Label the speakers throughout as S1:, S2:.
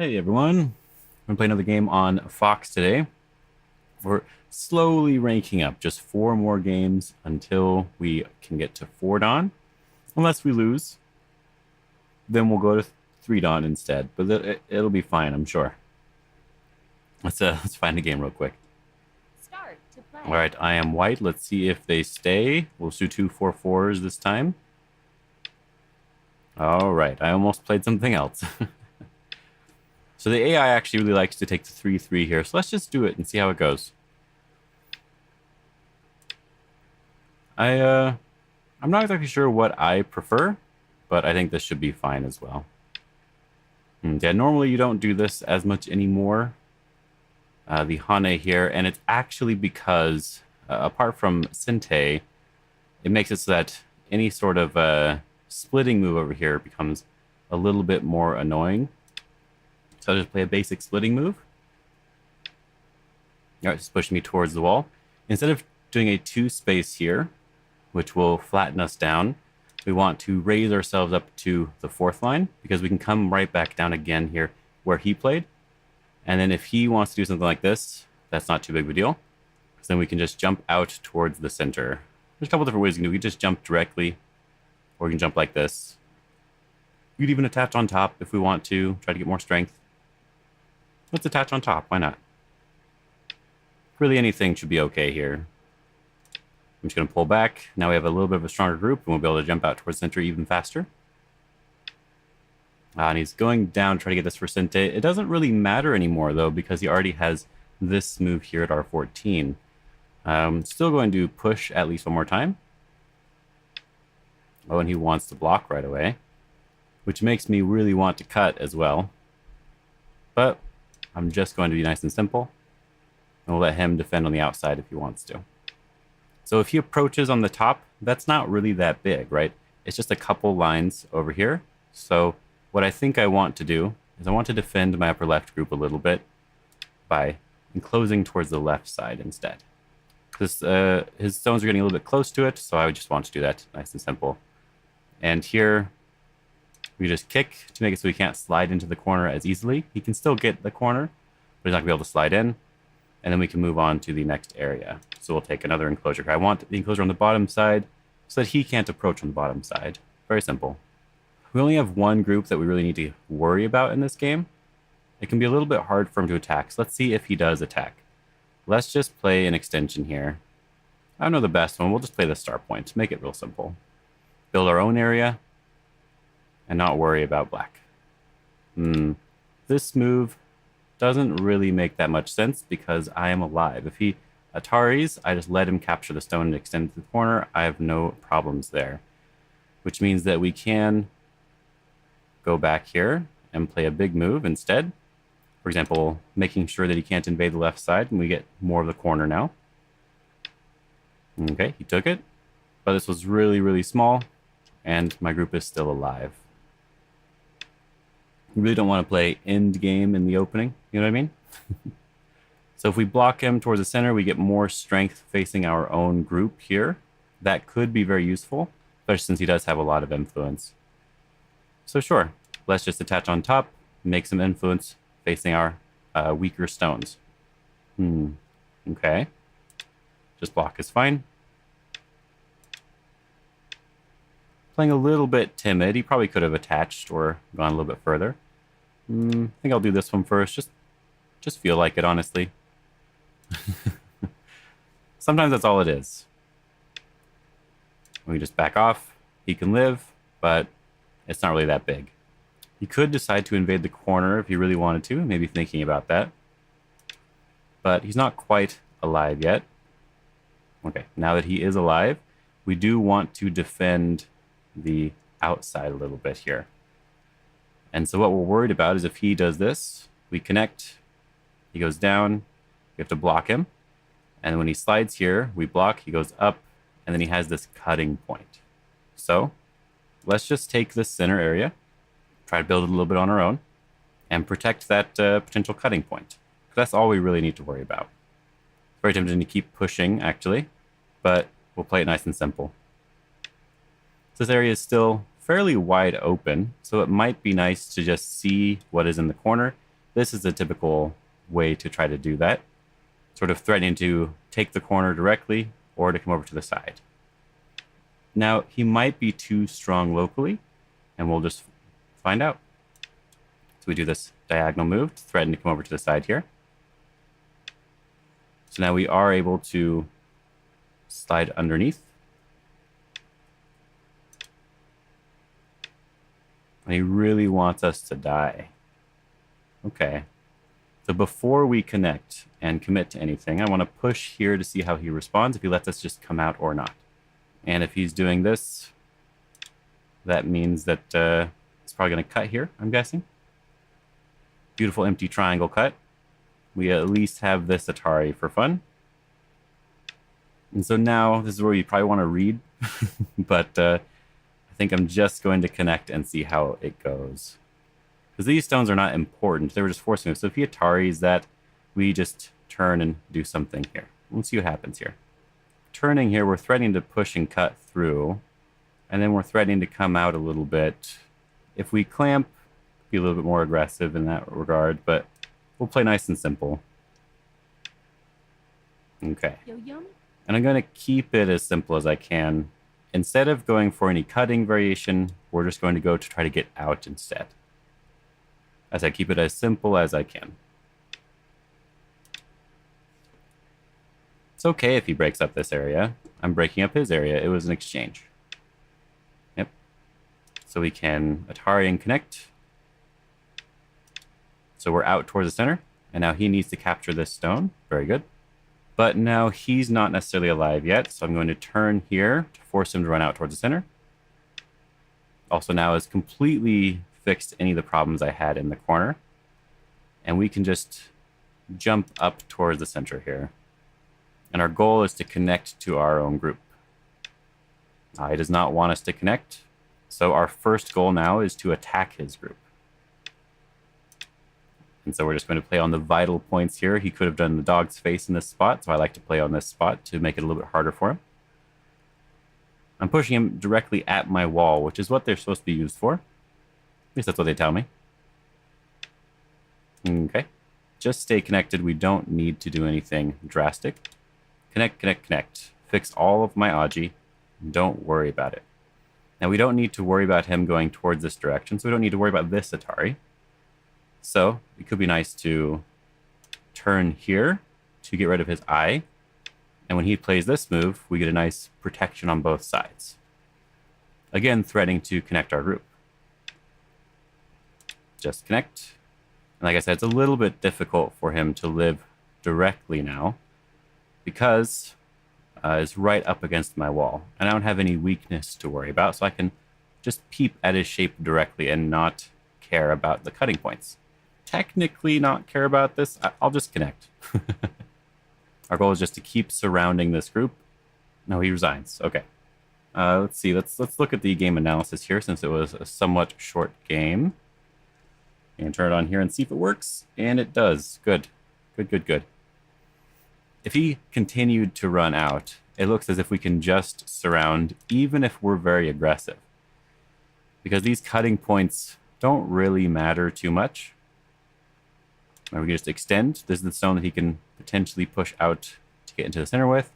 S1: Hey everyone, I'm playing another game on Fox today. We're slowly ranking up, just four more games until we can get to 4 Dawn. Unless we lose, then we'll go to 3 Dawn instead. But it'll be fine, I'm sure. Let's find a game real quick.
S2: Start to play.
S1: All right, I am white. Let's see if they stay. We'll do 2 4 4s this time. All right, I almost played something else. So the AI actually really likes to take the 3 3 here. So let's just do it and see how it goes. I I'm not exactly sure what I prefer, but I think this should be fine as well. Yeah, normally you don't do this as much anymore. The Hane here, and it's actually because apart from Sente, it makes it so that any sort of splitting move over here becomes a little bit more annoying. So I'll just play a basic splitting move. All right, it's pushing me towards the wall. Instead of doing a 2 space here, which will flatten us down, we want to raise ourselves up to the 4th line because we can come right back down again here where he played. And then if he wants to do something like this, that's not too big of a deal. So then we can just jump out towards the center. There's a couple different ways you can do. We can just jump directly, or we can jump like this. We could even attach on top if we want to, try to get more strength. Let's attach on top, why not? Really anything should be okay here. I'm just going to pull back. Now we have a little bit of a stronger group, and we'll be able to jump out towards center even faster. And he's going down to try to get this for Sente. It doesn't really matter anymore, though, because he already has this move here at R14. Still going to push at least one more time. Oh, and he wants to block right away, which makes me really want to cut as well. But I'm just going to be nice and simple, and we'll let him defend on the outside if he wants to. So if he approaches on the top, that's not really that big, right? It's just a couple lines over here. So what I think I want to do is I want to defend my upper left group a little bit by enclosing towards the left side instead. His stones are getting a little bit close to it, so I would just want to do that nice and simple. And here, we just kick to make it so he can't slide into the corner as easily. He can still get the corner, but he's not going to be able to slide in. And then we can move on to the next area. So we'll take another enclosure. I want the enclosure on the bottom side so that he can't approach on the bottom side. Very simple. We only have one group that we really need to worry about in this game. It can be a little bit hard for him to attack. So let's see if he does attack. Let's just play an extension here. I don't know the best one. We'll just play the star point to make it real simple. Build our own area and not worry about black. This move doesn't really make that much sense because I am alive. If he Ataris, I just let him capture the stone and extend to the corner. I have no problems there, which means that we can go back here and play a big move instead. For example, making sure that he can't invade the left side, and we get more of the corner now. Okay, he took it, but this was really, really small, and my group is still alive. We really don't want to play end game in the opening, you know what I mean? So if we block him towards the center, we get more strength facing our own group here. That could be very useful, especially since he does have a lot of influence. So sure, let's just attach on top, make some influence facing our weaker stones. Okay. Just block is fine. Playing a little bit timid. He probably could have attached or gone a little bit further. I think I'll do this one first. Just feel like it, honestly. Sometimes that's all it is. We just back off. He can live, but it's not really that big. He could decide to invade the corner if he really wanted to, maybe thinking about that. But he's not quite alive yet. Okay, now that he is alive, we do want to defend the outside a little bit here. And so what we're worried about is if he does this, we connect, he goes down, we have to block him. And when he slides here, we block, he goes up, and then he has this cutting point. So let's just take this center area, try to build it a little bit on our own, and protect that potential cutting point. That's all we really need to worry about. Very tempting to keep pushing, actually, but we'll play it nice and simple. This area is still fairly wide open, so it might be nice to just see what is in the corner this is a typical way to try to do that. Sort of threatening to take the corner directly or to come over to the side. Now, he might be too strong locally, and we'll just find out. So we do this diagonal move to threaten to come over to the side here. So now we are able to slide underneath. And he really wants us to die. Okay. So before we connect and commit to anything, I want to push here to see how he responds, if he lets us just come out or not. And if he's doing this, that means that it's probably going to cut here, I'm guessing. Beautiful empty triangle cut. We at least have this Atari for fun. And so now, this is where you probably want to read, but I think I'm just going to connect and see how it goes. Because these stones are not important, they were just forcing us. So if he Ataris that, we just turn and do something here. We'll see what happens here. Turning here, we're threatening to push and cut through, and then we're threatening to come out a little bit. If we clamp, be a little bit more aggressive in that regard, but we'll play nice and simple. Okay.
S2: Yo-yum?
S1: And I'm going to keep it as simple as I can. Instead of going for any cutting variation, we're just going to go to try to get out instead. As I keep it as simple as I can. It's okay if he breaks up this area. I'm breaking up his area. It was an exchange. Yep. So we can Atari and connect. So we're out towards the center. And now he needs to capture this stone. Very good. But now he's not necessarily alive yet. So I'm going to turn here to force him to run out towards the center. Also now has completely fixed any of the problems I had in the corner. And we can just jump up towards the center here. And our goal is to connect to our own group. He does not want us to connect. So our first goal now is to attack his group. And so we're just going to play on the vital points here. He could have done the dog's face in this spot, so I like to play on this spot to make it a little bit harder for him. I'm pushing him directly at my wall, which is what they're supposed to be used for. At least that's what they tell me. Okay. Just stay connected. We don't need to do anything drastic. Connect, connect, connect. Fix all of my Aji. Don't worry about it. Now, we don't need to worry about him going towards this direction, so we don't need to worry about this Atari. So it could be nice to turn here to get rid of his eye. And when he plays this move, we get a nice protection on both sides. Again, threatening to connect our group. Just connect. And like I said, it's a little bit difficult for him to live directly now because it's right up against my wall. And I don't have any weakness to worry about, so I can just peep at his shape directly and not care about the cutting points. Technically not care about this. I'll just connect. Our goal is just to keep surrounding this group. No, he resigns. Okay. Let's see. Let's look at the game analysis here since it was a somewhat short game. And turn it on here and see if it works. And it does. Good. Good, good, good. If he continued to run out, it looks as if we can just surround even if we're very aggressive. Because these cutting points don't really matter too much. Or we can just extend. This is the stone that he can potentially push out to get into the center with.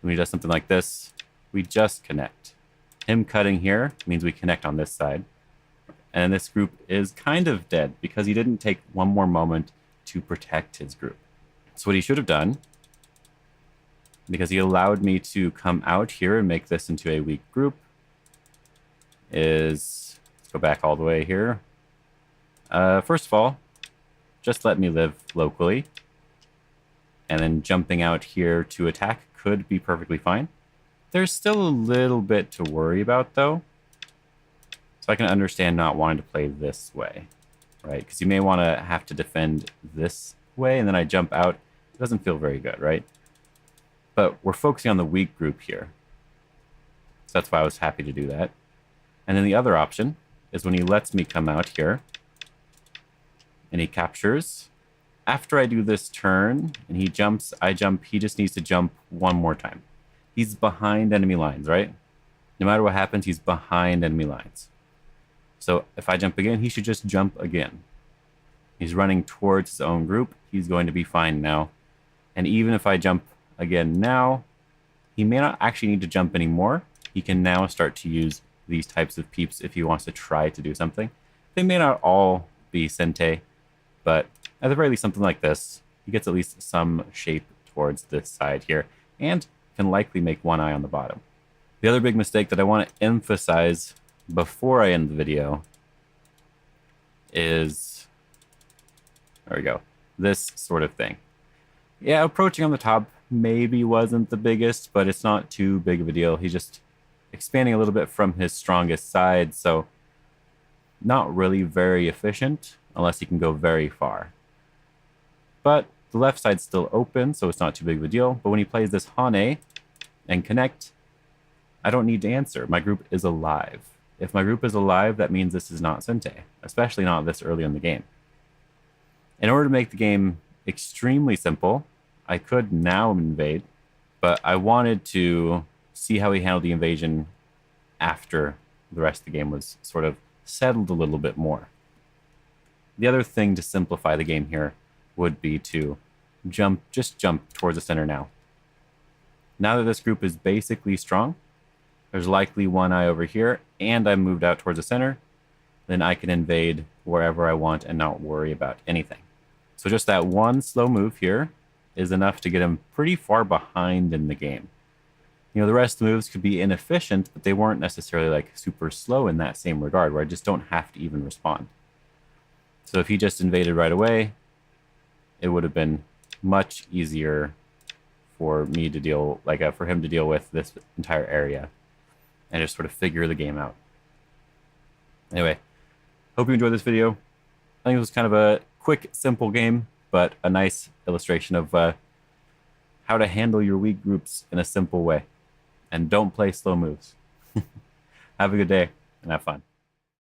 S1: When he does something like this, we just connect. Him cutting here means we connect on this side. And this group is kind of dead because he didn't take one more moment to protect his group. So what he should have done, because he allowed me to come out here and make this into a weak group, is, let's go back all the way here. First of all, just let me live locally. And then jumping out here to attack could be perfectly fine. There's still a little bit to worry about, though. So I can understand not wanting to play this way, right? Because you may want to have to defend this way, and then I jump out. It doesn't feel very good, right? But we're focusing on the weak group here. So that's why I was happy to do that. And then the other option is when he lets me come out here, and he captures. After I do this turn, and he jumps, I jump, he just needs to jump one more time. He's behind enemy lines, right? No matter what happens, he's behind enemy lines. So if I jump again, he should just jump again. He's running towards his own group. He's going to be fine now. And even if I jump again now, he may not actually need to jump anymore. He can now start to use these types of peeps if he wants to try to do something. They may not all be Sente, but at the very least something like this. He gets at least some shape towards this side here, and can likely make one eye on the bottom. The other big mistake that I want to emphasize before I end the video is, there we go, this sort of thing. Yeah, approaching on the top maybe wasn't the biggest, but it's not too big of a deal. He's just expanding a little bit from his strongest side, so not really very efficient unless he can go very far. But the left side's still open, so it's not too big of a deal. But when he plays this Hane and connect, I don't need to answer. My group is alive. If my group is alive, that means this is not Sente, especially not this early in the game. In order to make the game extremely simple, I could now invade, but I wanted to see how he handled the invasion after the rest of the game was sort of settled a little bit more. The other thing to simplify the game here would be to just jump towards the center now. Now that this group is basically strong, there's likely one eye over here, and I moved out towards the center, then I can invade wherever I want and not worry about anything. So just that one slow move here is enough to get him pretty far behind in the game. You know, the rest of the moves could be inefficient, but they weren't necessarily like super slow in that same regard, where I just don't have to even respond. So if he just invaded right away, it would have been much easier for me to deal, for him to deal with this entire area and just sort of figure the game out. Anyway, hope you enjoyed this video. I think it was kind of a quick, simple game, but a nice illustration of how to handle your weak groups in a simple way. And don't play slow moves. Have a good day and have fun.